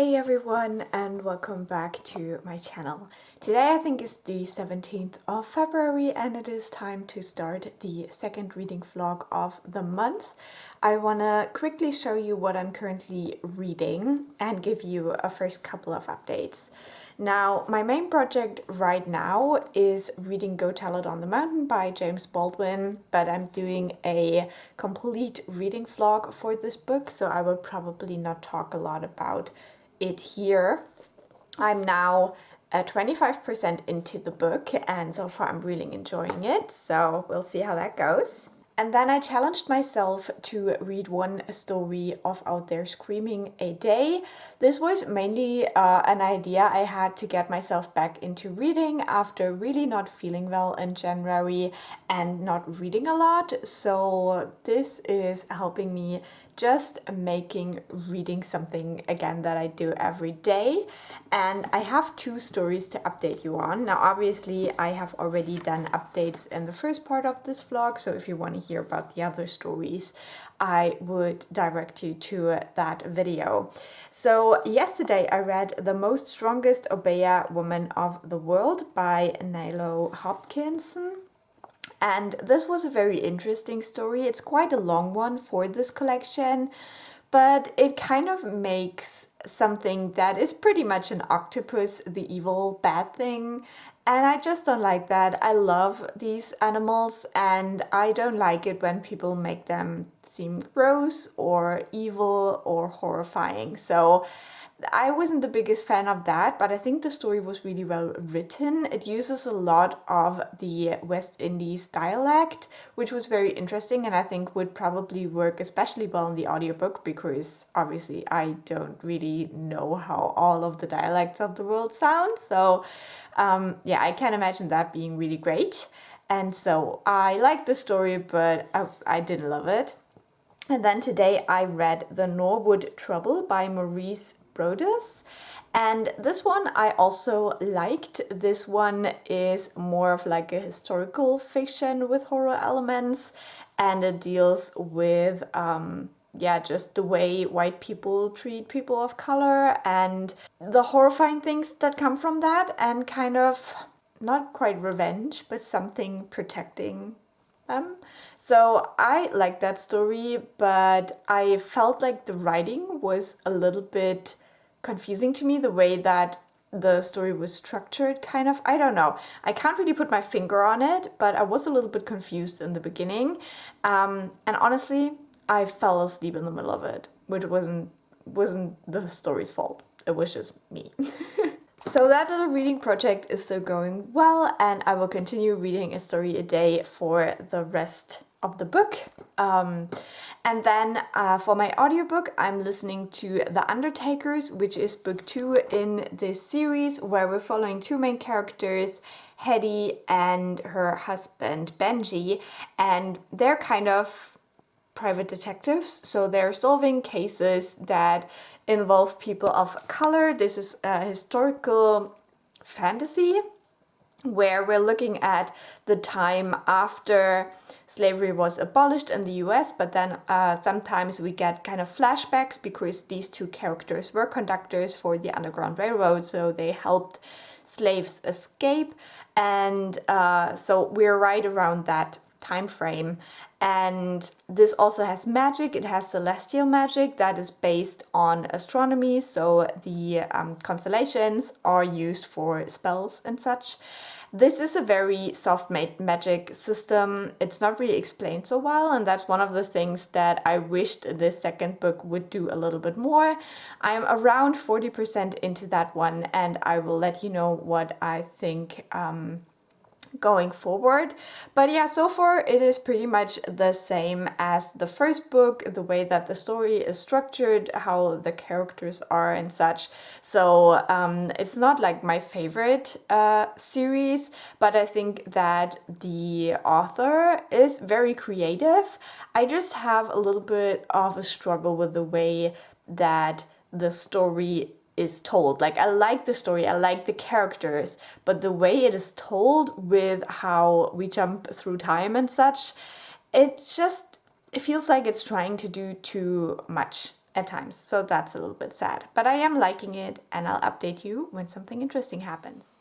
Hey everyone, and welcome back to my channel. Today I think is the 17th of February and it is time to start the second reading vlog of the month. I want to quickly show you what I'm currently reading and give you a first couple of updates. Now, my main project right now is reading Go Tell It on the Mountain by James Baldwin, but I'm doing a complete reading vlog for this book, so I will probably not talk a lot about it here. I'm now at 25% into the book and so far I'm really enjoying it, so we'll see how that goes. And then I challenged myself to read one story of Out There Screaming a day. This was mainly an idea I had to get myself back into reading after really not feeling well in January and not reading a lot. So this is helping me just making reading something again that I do every day. And I have two stories to update you on. Now obviously I have already done updates in the first part of this vlog, so if you want to hear about the other stories, I would direct you to that video. So yesterday I read The Most Strongest Obeya Woman of the World by Nicole Hopkinson. And this was a very interesting story. It's quite a long one for this collection, but it kind of makes something that is pretty much an octopus the evil bad thing. And I just don't like that. I love these animals and I don't like it when people make them seem gross or evil or horrifying. So I wasn't the biggest fan of that, but I think the story was really well written. It uses a lot of the West Indies dialect, which was very interesting and I think would probably work especially well in the audiobook because obviously I don't really know how all of the dialects of the world sound. So yeah, I can imagine that being really great. And so I liked the story, but I didn't love it. And then today I read The Norwood Trouble by Maurice Brodus, and this one I also liked. This one is more of like a historical fiction with horror elements, and it deals with yeah, just the way white people treat people of color and the horrifying things that come from that, and kind of not quite revenge but something protecting them. So I like that story, but I felt like the writing was a little bit confusing to me, the way that the story was structured, kind of. I don't know. I can't really put my finger on it, but I was a little bit confused in the beginning. And honestly, I fell asleep in the middle of it, which wasn't the story's fault. It was just me. So that little reading project is still going well, and I will continue reading a story a day for the rest of the book. And then for my audiobook, I'm listening to The Undertakers, which is book 2 in this series, where we're following two main characters, Hetty and her husband Benji, and they're kind of private detectives, so they're solving cases that involve people of color. This is a historical fantasy where we're looking at the time after slavery was abolished in the US, but then sometimes we get kind of flashbacks because these two characters were conductors for the Underground Railroad, so they helped slaves escape, and so we're right around that time frame. And this also has magic. It has celestial magic that is based on astronomy, so the constellations are used for spells and such. This is a very soft-made magic system. It's not really explained so well, and that's one of the things that I wished this second book would do a little bit more. I'm around 40% into that one, and I will let you know what I think going forward. But yeah, so far it is pretty much the same as the first book, the way that the story is structured, how the characters are and such. So it's not like my favorite series, but I think that the author is very creative. I just have a little bit of a struggle with the way that the story is told. Like, I like the story, I like the characters, but the way it is told with how we jump through time and such, it's just, it feels like it's trying to do too much. at times, so that's a little bit sad. But I am liking it, and I'll update you when something interesting happens.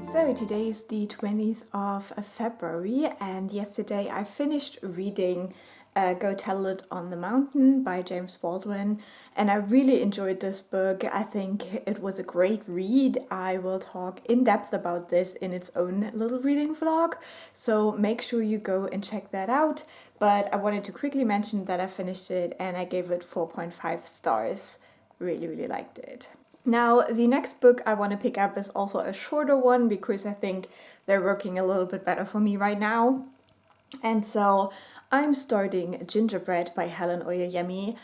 So today is the 20th of February, and yesterday I finished reading Go Tell It on the Mountain by James Baldwin, and I really enjoyed this book. I think it was a great read. I will talk in depth about this in its own little reading vlog, so make sure you go and check that out. But I wanted to quickly mention that I finished it and I gave it 4.5 stars. Really liked it. Now, the next book I want to pick up is also a shorter one because I think they're working a little bit better for me right now. And so I'm starting Gingerbread by Helen Oyeyemi.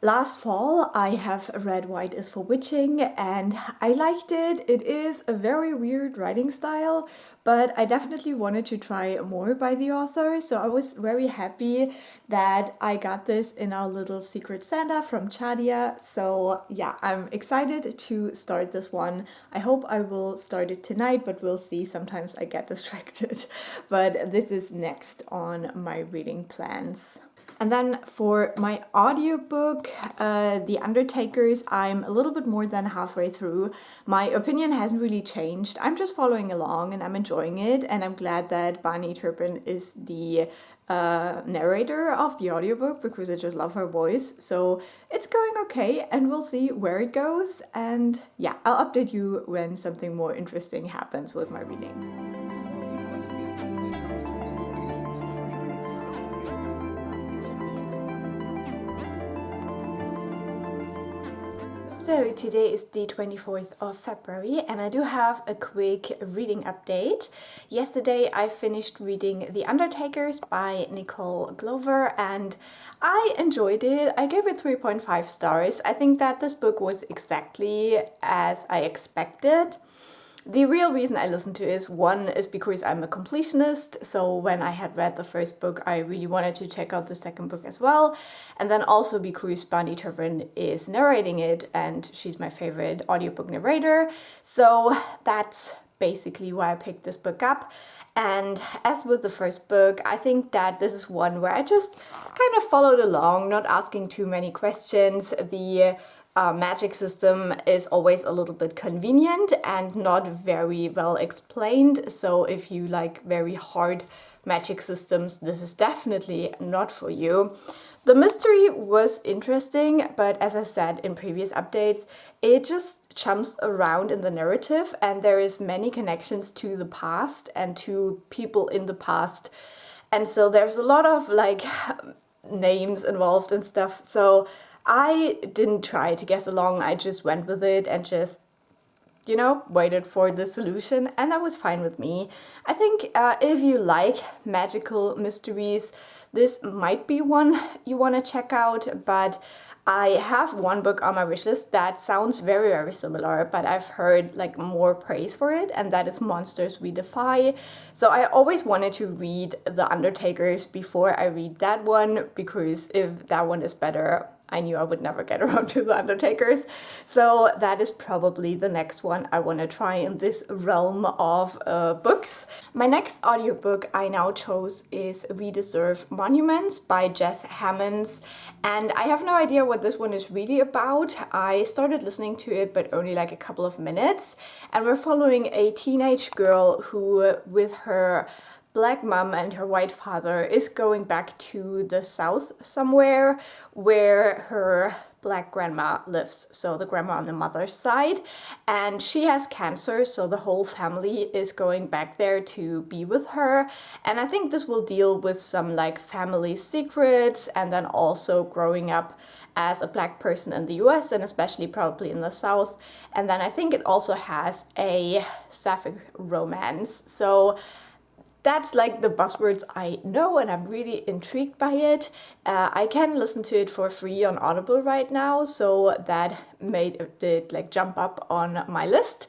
Last fall I have read White is for Witching and I liked it. It is a very weird writing style, but I definitely wanted to try more by the author, so I was very happy that I got this in our little Secret Santa from Chadia. So yeah, I'm excited to start this one. I hope I will start it tonight, but we'll see. Sometimes I get distracted. But this is next on my reading plans. And then for my audiobook, The Undertakers, I'm a little bit more than halfway through. My opinion hasn't really changed. I'm just following along and I'm enjoying it, and I'm glad that Barney Turpin is the narrator of the audiobook because I just love her voice. So it's going okay, and we'll see where it goes. And yeah, I'll update you when something more interesting happens with my reading. So today is the 24th of February and I do have a quick reading update. Yesterday I finished reading The Undertakers by Nicole and I enjoyed it. I gave it 3.5 stars. I think that this book was exactly as I expected. The real reason I listened to is, one is because I'm a completionist, so when I had read the first book I really wanted to check out the second book as well, and then also because Barney Turpin is narrating it and she's my favorite audiobook narrator, so that's basically why I picked this book up. And as with the first book, I think that this is one where I just kind of followed along, not asking too many questions. The magic system is always a little bit convenient and not very well explained, so if you like very hard magic systems, this is definitely not for you. The mystery was interesting, but as I said in previous updates, it just jumps around in the narrative and there is many connections to the past and to people in the past, and so there's a lot of like names involved and stuff, so I didn't try to guess along, I just went with it and just, you know, waited for the solution, and that was fine with me. I think if you like magical mysteries, this might be one you want to check out, but I have one book on my wishlist that sounds very similar, but I've heard like more praise for it, and that is Monsters We Defy. So I always wanted to read The Undertakers before I read that one, because if that one is better, I knew I would never get around to The Undertakers. So that is probably the next one I want to try in this realm of books. My next audiobook I now chose is We Deserve Monuments by Jess Hammonds, and I have no idea what this one is really about. I started listening to it but only like a couple of minutes, and we're following a teenage girl who, with her black mom and her white father is going back to the south somewhere where her black grandma lives, so the grandma on the mother's side, and she has cancer, so the whole family is going back there to be with her. And I think this will deal with some like family secrets, and then also growing up as a black person in the US, and especially probably in the South. And then I think it also has a sapphic romance. So that's like the buzzwords I know, and I'm really intrigued by it. I can listen to it for free on Audible right now, so that made it like jump up on my list.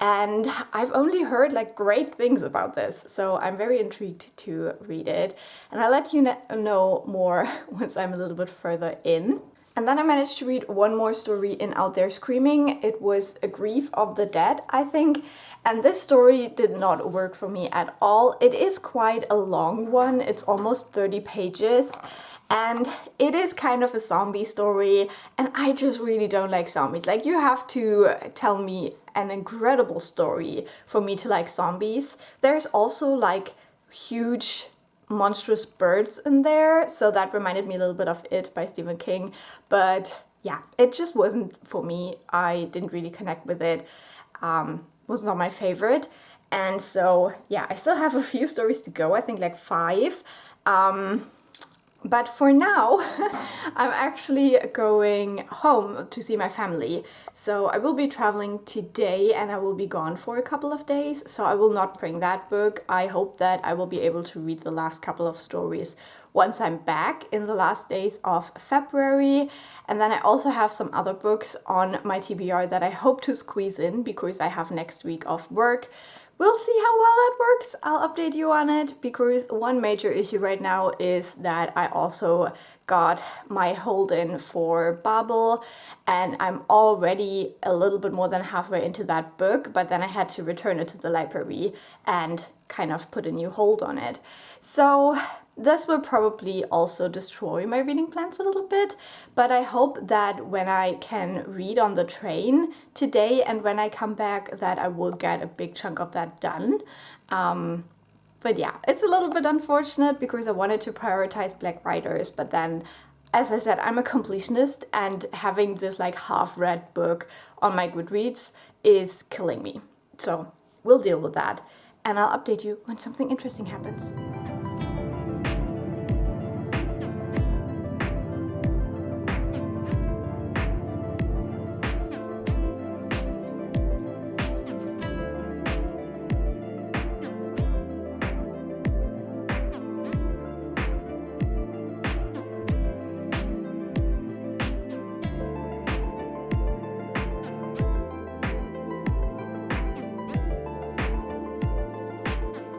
And I've only heard like great things about this, so I'm very intrigued to read it. And I'll let you know more once I'm a little bit further in. And then I managed to read one more story in Out There Screaming. It was A Grief of the Dead, I think. And this story did not work for me at all. It is quite a long one. It's almost 30 pages. And it is kind of a zombie story. And I just really don't like zombies. Like, you have to tell me an incredible story for me to like zombies. There's also like huge monstrous birds in there, so that reminded me a little bit of It by Stephen King. But yeah, it just wasn't for me. I didn't really connect with it. Was not my favorite. And so yeah, I still have a few stories to go, I think like 5. But for now, I'm actually going home to see my family. So I will be traveling today and I will be gone for a couple of days. So I will not bring that book. I hope that I will be able to read the last couple of stories once I'm back in the last days of February. And then I also have some other books on my TBR that I hope to squeeze in because I have next week off work. We'll see how well that works. I'll update you on it, because one major issue right now is that I also got my hold-in for Babel, and I'm already a little bit more than halfway into that book, but then I had to return it to the library and kind of put a new hold on it. So this will probably also destroy my reading plans a little bit, but I hope that when I can read on the train today and when I come back, that I will get a big chunk of that done. But yeah, it's a little bit unfortunate because I wanted to prioritize black writers, but then, as I said, I'm a completionist, and having this like half-read book on my Goodreads is killing me. So we'll deal with that, and I'll update you when something interesting happens.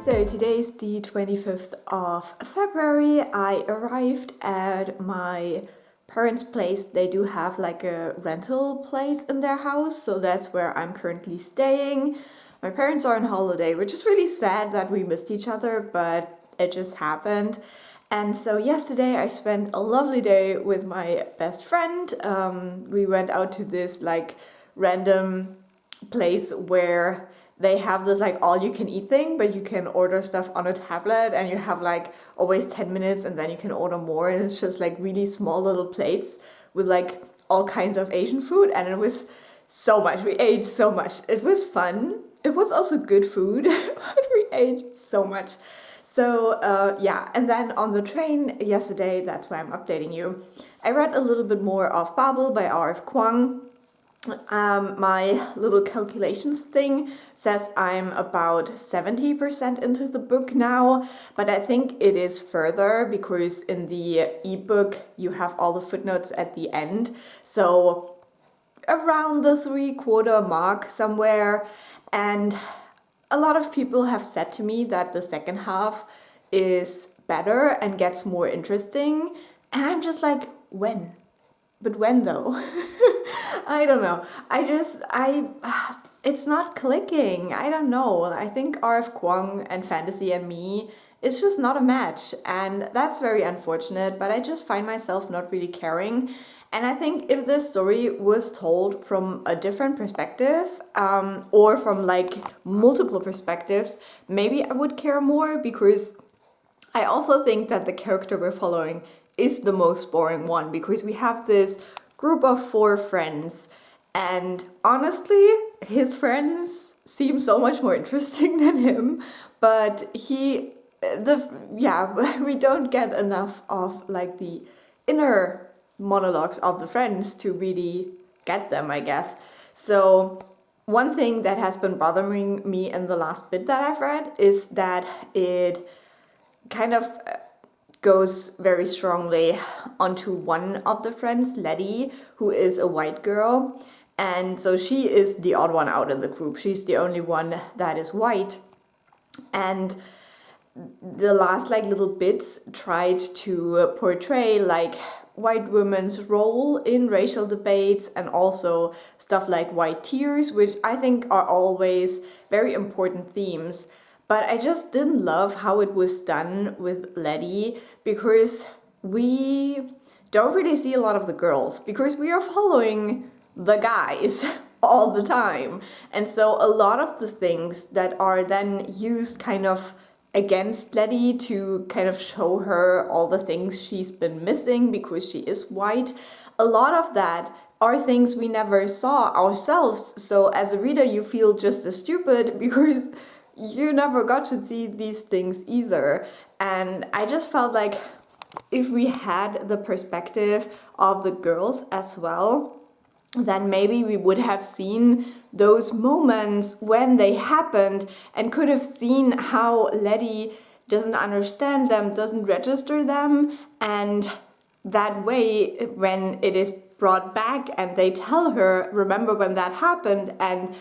So today's the 25th of February. I arrived at my parents' place. They do have like a rental place in their house, so that's where I'm currently staying. My parents are on holiday, which is really sad that we missed each other, but it just happened. And so yesterday I spent a lovely day with my best friend. We went out to this like random place where they have this like all you can eat thing, but you can order stuff on a tablet and you have like always 10 minutes and then you can order more, and it's just like really small little plates with like all kinds of Asian food, and it was so much. We ate so much. It was fun. It was also good food, but we ate so much. So yeah, and then on the train yesterday, that's why I'm updating you, I read a little bit more of Babel by R F Kuang. My little calculations thing says I'm about 70% into the book now, but I think it is further because in the ebook you have all the footnotes at the end. So around the 3/4 mark somewhere. And a lot of people have said to me that the second half is better and gets more interesting. And I'm just like, when? But when though? I don't know. It's not clicking. I don't know. I think R F Kuang and fantasy and me it's just not a match, and that's very unfortunate, but I just find myself not really caring. And I think if this story was told from a different perspective, or from like multiple perspectives, maybe I would care more, because I also think that the character we're following is the most boring one, because we have this group of 4 friends, and honestly, his friends seem so much more interesting than him, but we don't get enough of like the inner monologues of the friends to really get them, I guess. So one thing that has been bothering me in the last bit that I've read is that it kind of goes very strongly onto one of the friends, Letty, who is a white girl. And so she is the odd one out in the group. She's the only one that is white. And the last like little bits tried to portray like white women's role in racial debates, and also stuff like white tears, which I think are always very important themes. But I just didn't love how it was done with Letty, because we don't really see a lot of the girls, because we are following the guys all the time. And so a lot of the things that are then used kind of against Letty to kind of show her all the things she's been missing because she is white, a lot of that are things we never saw ourselves. So as a reader, you feel just as stupid because you never got to see these things either. And I just felt like if we had the perspective of the girls as well, then maybe we would have seen those moments when they happened and could have seen how Letty doesn't understand them, doesn't register them, and that way when it is brought back and they tell her, remember when that happened, and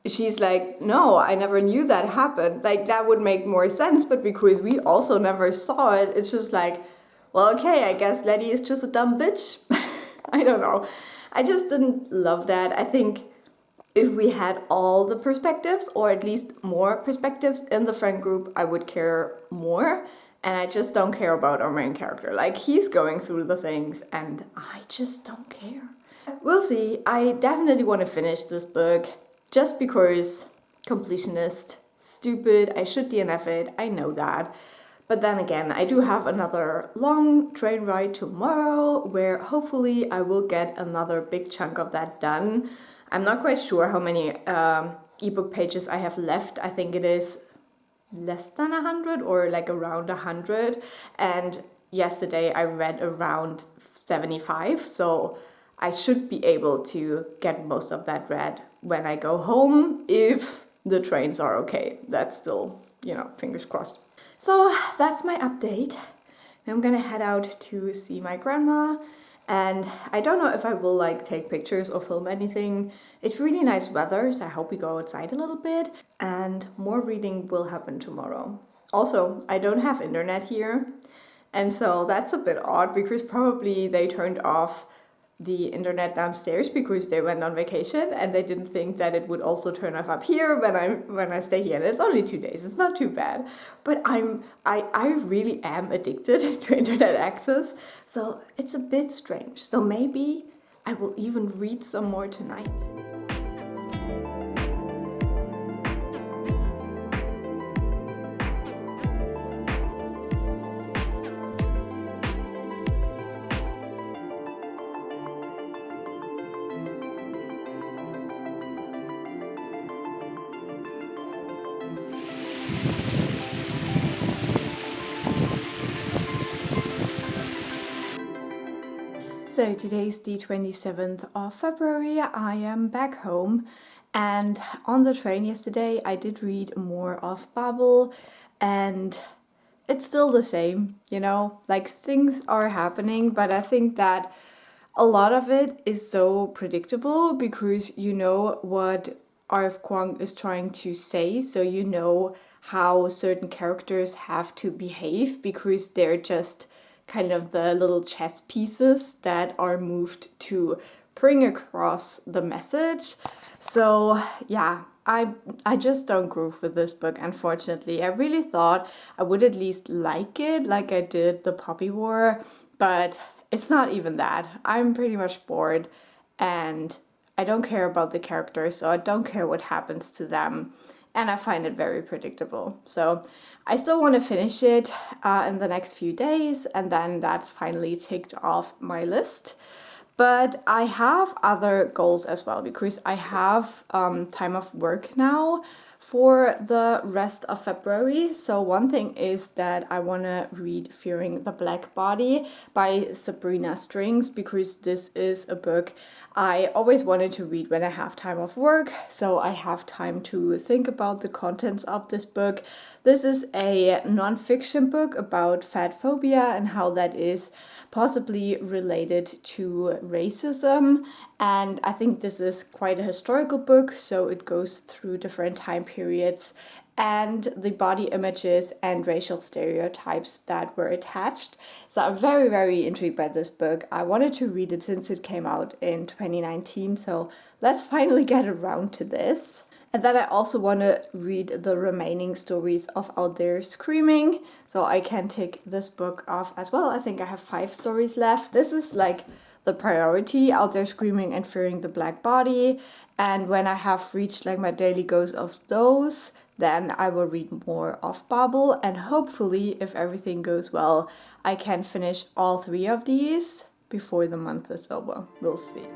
she's like, no, I never knew that happened, like that would make more sense. But because we also never saw it, it's just like, well, okay, I guess Letty is just a dumb bitch. I don't know. I just didn't love that. I think if we had all the perspectives, or at least more perspectives in the friend group, I would care more. And I just don't care about our main character. Like, he's going through the things and I just don't care. We'll see. I definitely want to finish this book just because completionist, stupid, I should DNF it, I know that. But then again, I do have another long train ride tomorrow where hopefully I will get another big chunk of that done. I'm not quite sure how many ebook pages I have left. I think it is less than 100 or like around 100. And yesterday I read around 75. So I should be able to get most of that read when I go home, if the trains are okay. That's still, fingers crossed. So that's my update. Now I'm gonna head out to see my grandma, and I don't know if I will take pictures or film anything. It's really nice weather, so I hope we go outside a little bit, and more reading will happen tomorrow. Also, I don't have internet here, and so that's a bit odd because probably they turned off the internet downstairs because they went on vacation and they didn't think that it would also turn off up here when I stay here. And it's only 2 days, it's not too bad. But I really am addicted to internet access, so it's a bit strange. So maybe I will even read some more tonight. So today's the 27th of February, I am back home, and on the train yesterday I did read more of Babel, and it's still the same, things are happening, but I think that a lot of it is so predictable because you know what R F Kuang is trying to say, so you know how certain characters have to behave because they're just kind of the little chess pieces that are moved to bring across the message. So yeah, I just don't groove with this book, unfortunately. I really thought I would at least like it, like I did the Poppy War, but it's not even that. I'm pretty much bored, and I don't care about the characters, so I don't care what happens to them, and I find it very predictable. So I still want to finish it in the next few days, and then that's finally ticked off my list. But I have other goals as well, because I have time off work now for the rest of February. So one thing is that I want to read Fearing the Black Body by Sabrina Strings, because this is a book I always wanted to read when I have time off work, so I have time to think about the contents of this book. This is a non-fiction book about fat phobia and how that is possibly related to racism, and I think this is quite a historical book, so it goes through different time periods and the body images and racial stereotypes that were attached. So I'm very, very intrigued by this book. I wanted to read it since it came out in 2019, so let's finally get around to this. And then I also want to read the remaining stories of Out There Screaming, so I can tick this book off as well. I think I have 5 stories left. This is like the priority, Out There Screaming and Fearing the Black Body. And when I have reached like my daily goals of those, then I will read more of Babel, and hopefully, if everything goes well, I can finish all 3 of these before the month is over. We'll see.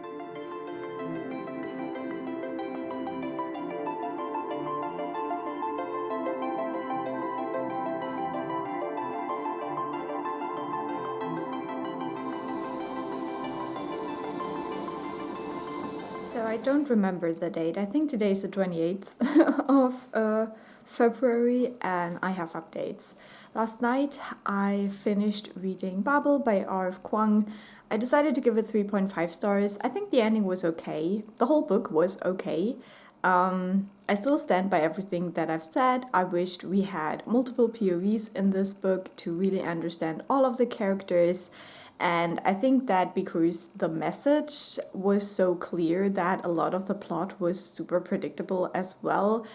So I don't remember the date. I think today is the 28th of February, and I have updates. Last night I finished reading Babel by R F Kuang. I decided to give it 3.5 stars. I think the ending was okay. The whole book was okay. I still stand by everything that I've said. I wished we had multiple POVs in this book to really understand all of the characters. And I think that because the message was so clear that a lot of the plot was super predictable as well,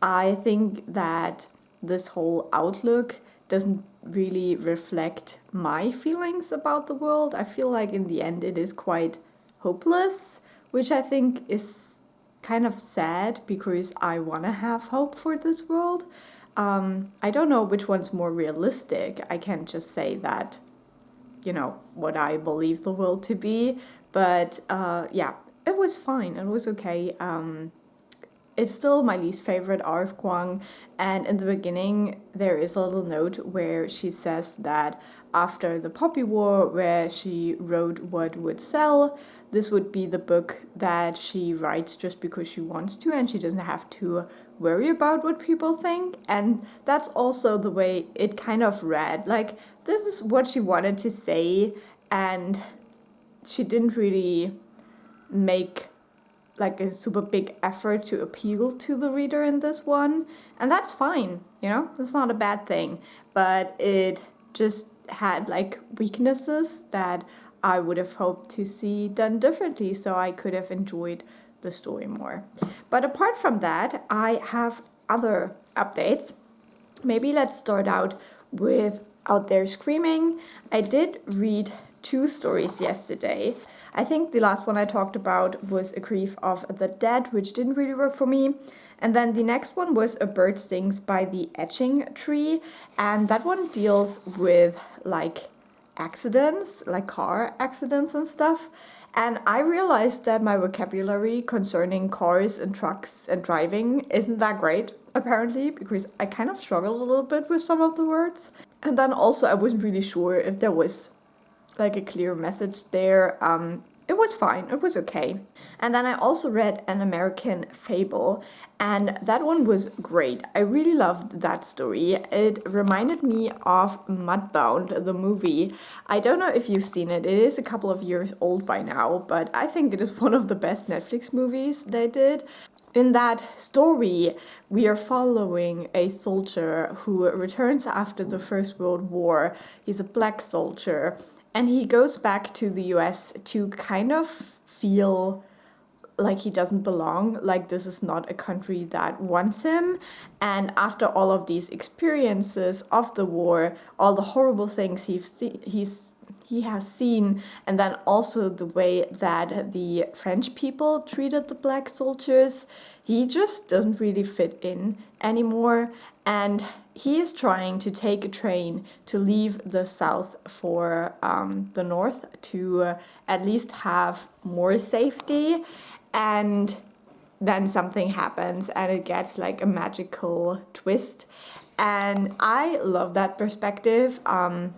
I think that this whole outlook doesn't really reflect my feelings about the world. I feel like in the end it is quite hopeless, which I think is kind of sad because I want to have hope for this world. I don't know which one's more realistic. I can't just say that, you know, what I believe the world to be. But yeah, it was fine. It was okay. It's still my least favorite R F Kuang, and in the beginning there is a little note where she says that after the Poppy War, where she wrote what would sell, this would be the book that she writes just because she wants to, and she doesn't have to worry about what people think. And that's also the way it kind of read. Like, this is what she wanted to say, and she didn't really make like a super big effort to appeal to the reader in this one, and that's fine, you know, that's not a bad thing, but it just had like weaknesses that I would have hoped to see done differently, so I could have enjoyed the story more. But apart from that, I have other updates. Maybe let's start out with Out There Screaming. I did read 2 stories yesterday. I think the last one I talked about was A Grief of the Dead, which didn't really work for me. And then the next one was A Bird Sings by the Etching Tree. And that one deals with like accidents, like car accidents and stuff. And I realized that my vocabulary concerning cars and trucks and driving isn't that great, apparently, because I kind of struggled a little bit with some of the words. And then also I wasn't really sure if there was like a clear message there. It was fine, it was okay. And then I also read An American Fable, and that one was great. I really loved that story. It reminded me of Mudbound, the movie. I don't know if you've seen it. It is a couple of years old by now, but I think it is one of the best Netflix movies they did. In that story, we are following a soldier who returns after the First World War. He's a black soldier, and he goes back to the US to kind of feel like he doesn't belong, like this is not a country that wants him. And after all of these experiences of the war, all the horrible things he has seen, and then also the way that the French people treated the black soldiers, he just doesn't really fit in anymore. And he is trying to take a train to leave the south for the north to at least have more safety. And then something happens and it gets like a magical twist. And I love that perspective. I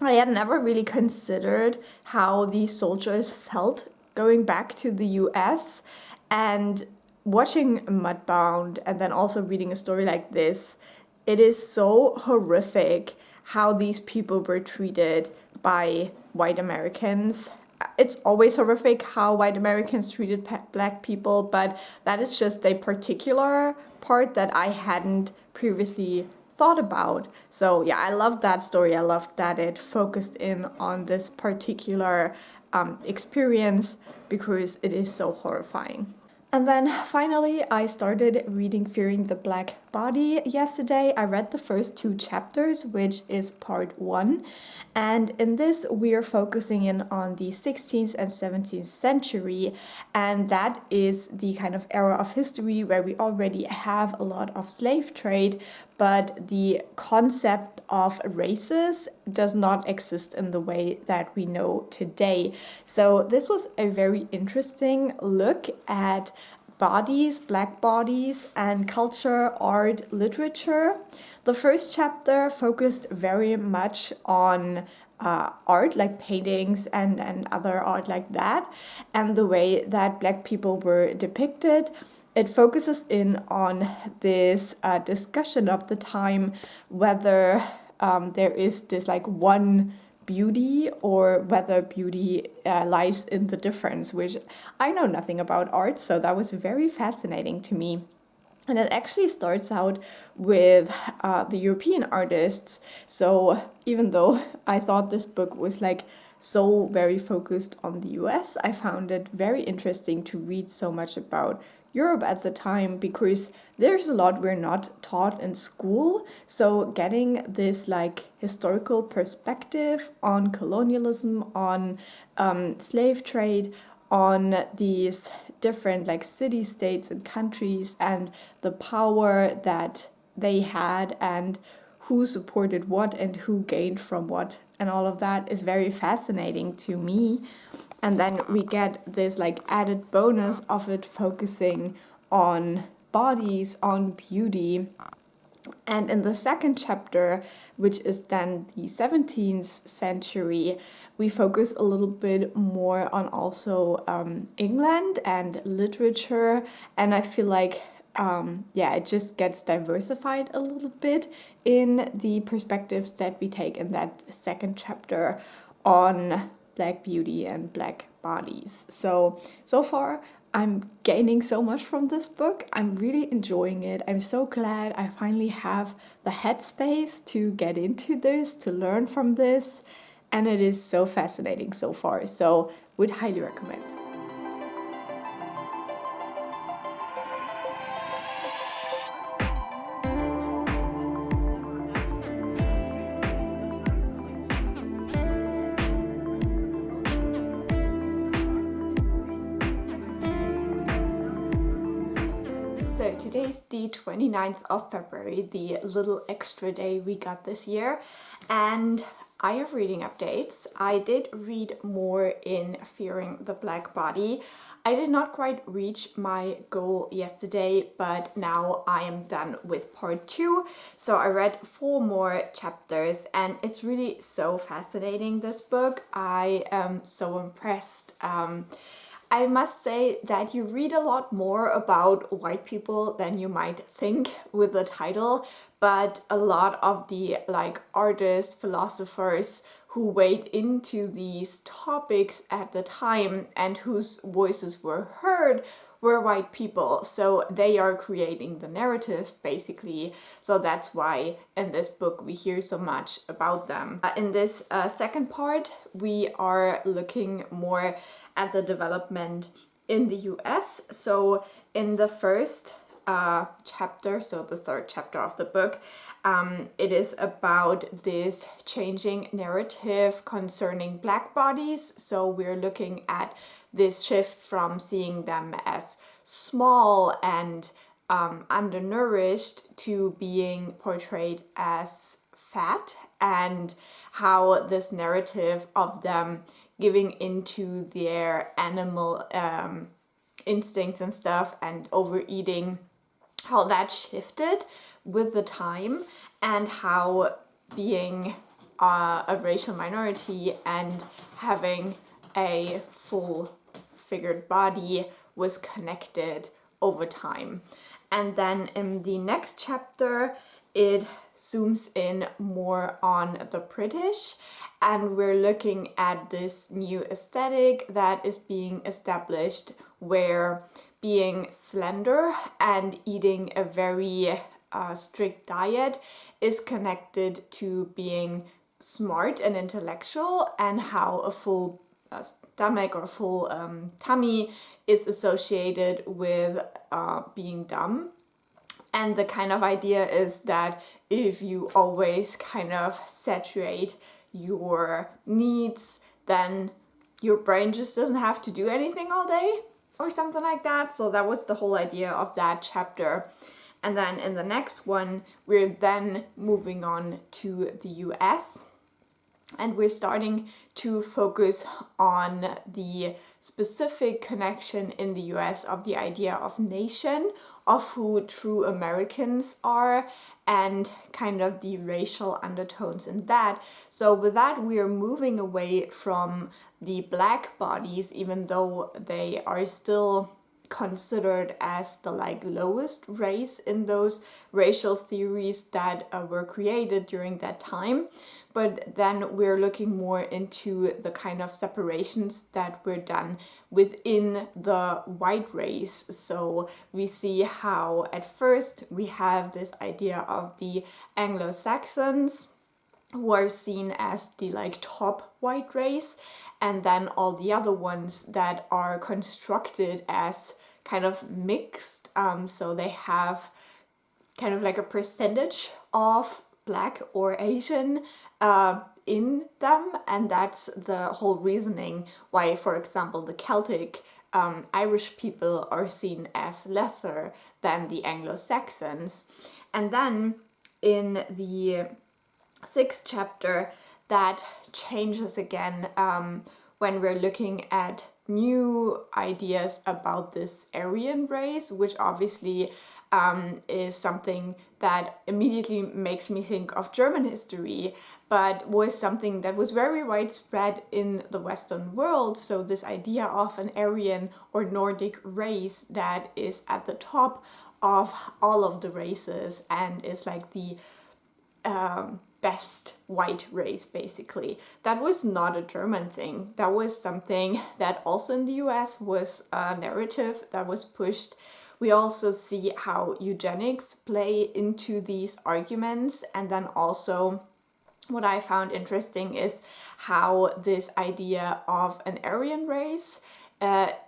had never really considered how these soldiers felt going back to the US, and watching Mudbound and then also reading a story like this, it is so horrific how these people were treated by white Americans. It's always horrific how white Americans treated black people, but that is just a particular part that I hadn't previously thought about. So yeah, I love that story. I love that it focused in on this particular experience because it is so horrifying. And then finally, I started reading Fearing the Black Body yesterday. I read the first 2 chapters, which is part 1. And in this, we are focusing in on the 16th and 17th century. And that is the kind of era of history where we already have a lot of slave trade, but the concept of races does not exist in the way that we know today. So this was a very interesting look at bodies, black bodies, and culture, art, literature. The first chapter focused very much on art, like paintings and other art like that, and the way that black people were depicted. It focuses in on this discussion of the time, whether there is this like one beauty or whether beauty lies in the difference, which I know nothing about art, so that was very fascinating to me. And it actually starts out with the European artists. So even though I thought this book was like so very focused on the US, I found it very interesting to read so much about Europe at the time, because there's a lot we're not taught in school. So getting this like historical perspective on colonialism, on slave trade, on these different like city-states and countries and the power that they had and who supported what and who gained from what, and all of that is very fascinating to me. And then we get this like added bonus of it focusing on bodies, on beauty. And in the second chapter, which is then the 17th century, we focus a little bit more on also England and literature. And I feel like it just gets diversified a little bit in the perspectives that we take in that second chapter on black beauty and black bodies. So far, I'm gaining so much from this book. I'm really enjoying it. I'm so glad I finally have the headspace to get into this, to learn from this. And it is so fascinating so far. So would highly recommend. So today's the 29th of February, the little extra day we got this year, and I have reading updates. I did read more in Fearing the Black Body. I did not quite reach my goal yesterday, but now I am done with part 2. So I read 4 more chapters and it's really so fascinating, this book. I am so impressed. I must say that you read a lot more about white people than you might think with the title, but a lot of the like artists, philosophers who weighed into these topics at the time and whose voices were heard were white people. So they are creating the narrative basically. So that's why in this book we hear so much about them. In this second part, we are looking more at the development in the US. So in the first chapter, so the third chapter of the book, it is about this changing narrative concerning Black bodies. So we're looking at this shift from seeing them as small and undernourished to being portrayed as fat, and how this narrative of them giving into their animal instincts and stuff and overeating, how that shifted with the time, and how being a racial minority and having a full figured body was connected over time. And then in the next chapter, it zooms in more on the British, and we're looking at this new aesthetic that is being established, where being slender and eating a very strict diet is connected to being smart and intellectual, and how a full stomach or full tummy is associated with being dumb. And the kind of idea is that if you always kind of saturate your needs, then your brain just doesn't have to do anything all day or something like that. So that was the whole idea of that chapter. And then in the next one, we're then moving on to the US. And we're starting to focus on the specific connection in the US of the idea of nation, of who true Americans are, and kind of the racial undertones in that. So with that, we are moving away from the Black bodies, even though they are still considered as the lowest race in those racial theories that were created during that time. But then we're looking more into the kind of separations that were done within the white race. So we see how at first we have this idea of the Anglo-Saxons, who are seen as the top white race, and then all the other ones that are constructed as kind of mixed. So they have kind of a percentage of Black or Asian in them, and that's the whole reasoning why, for example, the Celtic Irish people are seen as lesser than the Anglo-Saxons. And then in the sixth chapter, that changes again when we're looking at new ideas about this Aryan race, which obviously is something that immediately makes me think of German history, but was something that was very widespread in the Western world. So this idea of an Aryan or Nordic race that is at the top of all of the races and is the best white race, basically. That was not a German thing. That was something that also in the US was a narrative that was pushed. We also see how eugenics play into these arguments, and then also what I found interesting is how this idea of an Aryan race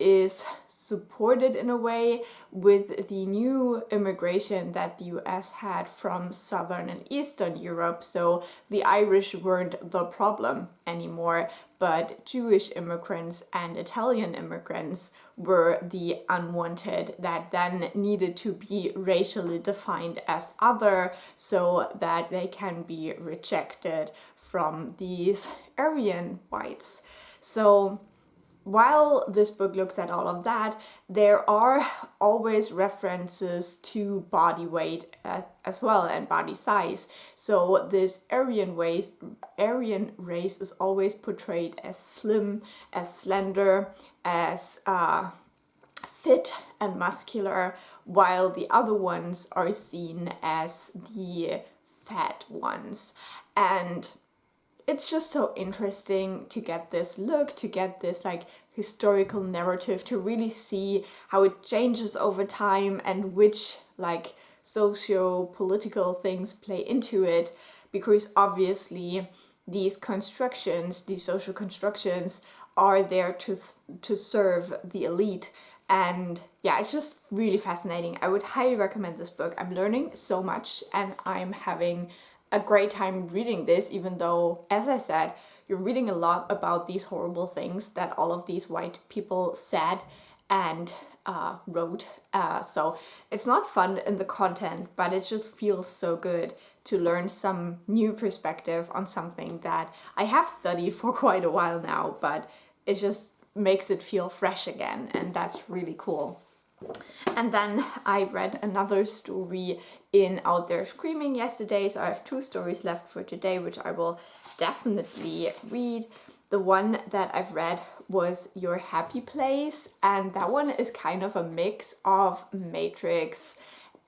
is supported in a way with the new immigration that the US had from Southern and Eastern Europe. So the Irish weren't the problem anymore, but Jewish immigrants and Italian immigrants were the unwanted that then needed to be racially defined as other so that they can be rejected from these Aryan whites. So while this book looks at all of that, there are always references to body weight as well, and body size. So this Aryan race is always portrayed as slim, as slender, as fit and muscular, while the other ones are seen as the fat ones. And it's just so interesting to get this look, to get this historical narrative, to really see how it changes over time and which socio-political things play into it, because obviously these constructions, these social constructions, are there to serve the elite, And yeah, it's just really fascinating. I would highly recommend this book. I'm learning so much and I'm having a great time reading this, even though, as I said, you're reading a lot about these horrible things that all of these white people said and wrote. So it's not fun in the content, but it just feels so good to learn some new perspective on something that I have studied for quite a while now, but it just makes it feel fresh again, and that's really cool. And then I read another story in Out There Screaming yesterday, so I have 2 stories left for today, which I will definitely read. The one that I've read was Your Happy Place, and that one is kind of a mix of Matrix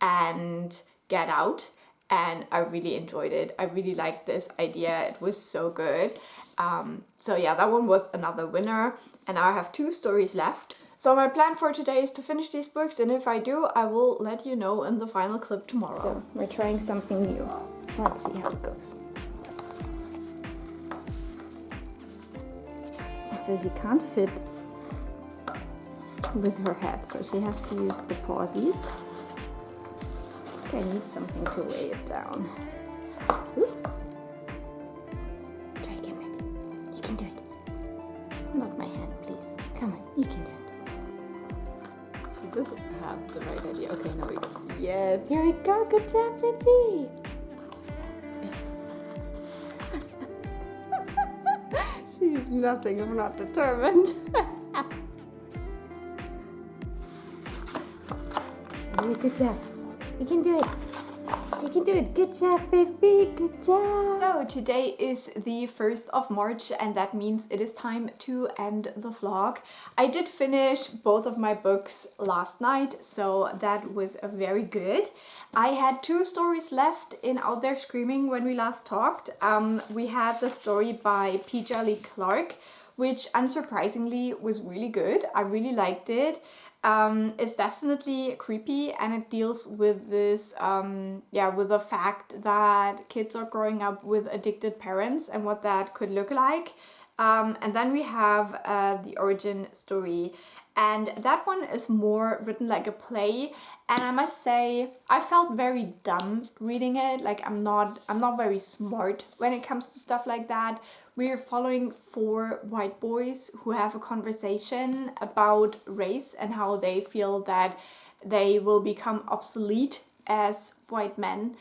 and Get Out, and I really enjoyed it. I really liked this idea. It was so good. So yeah, that one was another winner, and now I have 2 stories left. So my plan for today is to finish these books, and if I do, I will let you know in the final clip tomorrow. So we're trying something new. Let's see how it goes. So she can't fit with her head, so she has to use the pawsies. I think I need something to weigh it down. Oop. Try again, baby. You can do it. Not my hand, please. Come on, you can do it. She doesn't have the right idea. Okay, now we go. Yes, here we go. Good job, baby. She's nothing if not determined. Good job. You can do it. You can do it. Good job, baby. Good job. So today is the 1st of March, and that means it is time to end the vlog. I did finish both of my books last night, so that was very good. I had 2 stories left in Out There Screaming when we last talked. We had the story by Peele Clark, which unsurprisingly was really good. I really liked it. It's definitely creepy, and it deals with this, with the fact that kids are growing up with addicted parents and what that could look like. And then we have the origin story, and that one is more written like a play. And I must say, I felt very dumb reading it. Like I'm not very smart when it comes to stuff like that. We're following 4 white boys who have a conversation about race and how they feel that they will become obsolete as white men.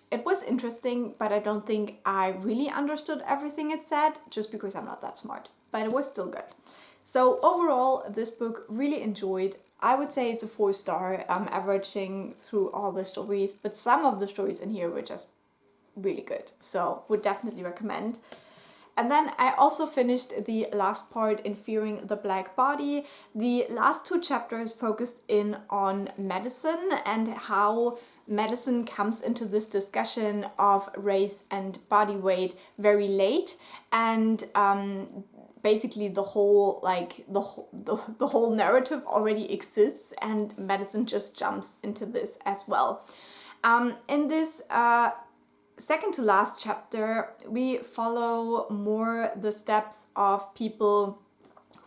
It was interesting, but I don't think I really understood everything it said, just because I'm not that smart. But it was still good. So overall, this book really enjoyed. I would say it's a 4-star, averaging through all the stories, but some of the stories in here were just really good. So would definitely recommend. And then I also finished the last part in Fearing the Black Body. The last 2 chapters focused in on medicine and how medicine comes into this discussion of race and body weight very late, and basically the whole the whole narrative already exists, and medicine just jumps into this as well. In this second to last chapter, we follow more the steps of people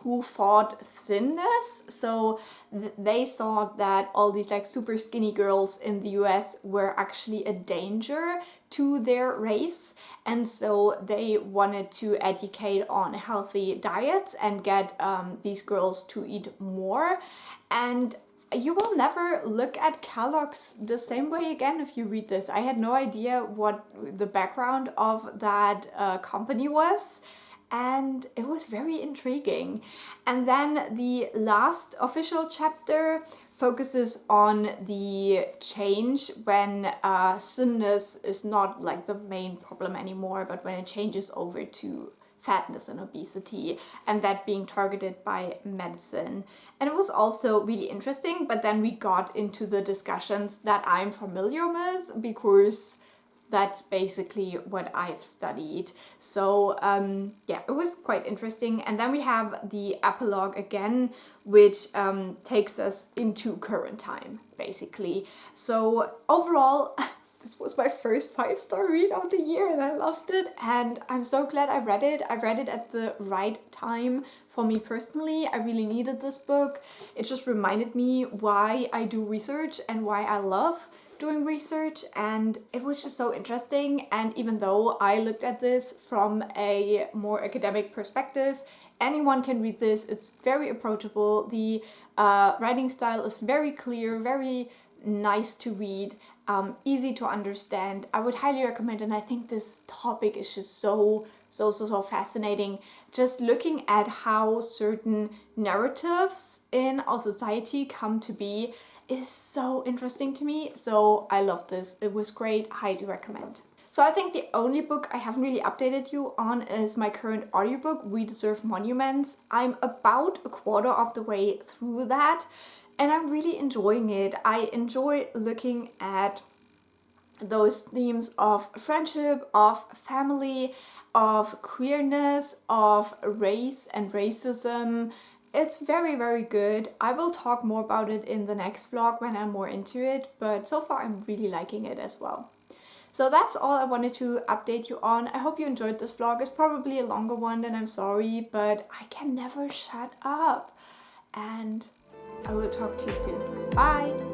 who fought thinness. So they saw that all these like super skinny girls in the US were actually a danger to their race, and so they wanted to educate on healthy diets and get these girls to eat more. And you will never look at Kellogg's the same way again if you read this. I had no idea what the background of that company was, and it was very intriguing. And then the last official chapter focuses on the change when thinness is not like the main problem anymore, but when it changes over to fatness and obesity, and that being targeted by medicine. And it was also really interesting, but then we got into the discussions that I'm familiar with, because that's basically what I've studied. So yeah, it was quite interesting. And then we have the epilogue again, which takes us into current time, basically. So overall, this was my first 5-star read of the year and I loved it, and I'm so glad I read it. I read it at the right time for me personally. I really needed this book. It just reminded me why I do research and why I love doing research, and it was just so interesting. And even though I looked at this from a more academic perspective, anyone can read this. It's very approachable. The writing style is very clear, very nice to read, easy to understand. I would highly recommend, and I think this topic is just so fascinating. Just looking at how certain narratives in our society come to be is so interesting to me. So I love this. It was great. Highly recommend. So I think the only book I haven't really updated you on is my current audiobook, We Deserve Monuments. I'm about a quarter of the way through that, and I'm really enjoying it. I enjoy looking at those themes of friendship, of family, of queerness, of race and racism. It's very, very good. I will talk more about it in the next vlog when I'm more into it, but so far I'm really liking it as well. So that's all I wanted to update you on. I hope you enjoyed this vlog. It's probably a longer one, and I'm sorry, but I can never shut up. And I will talk to you soon. Bye!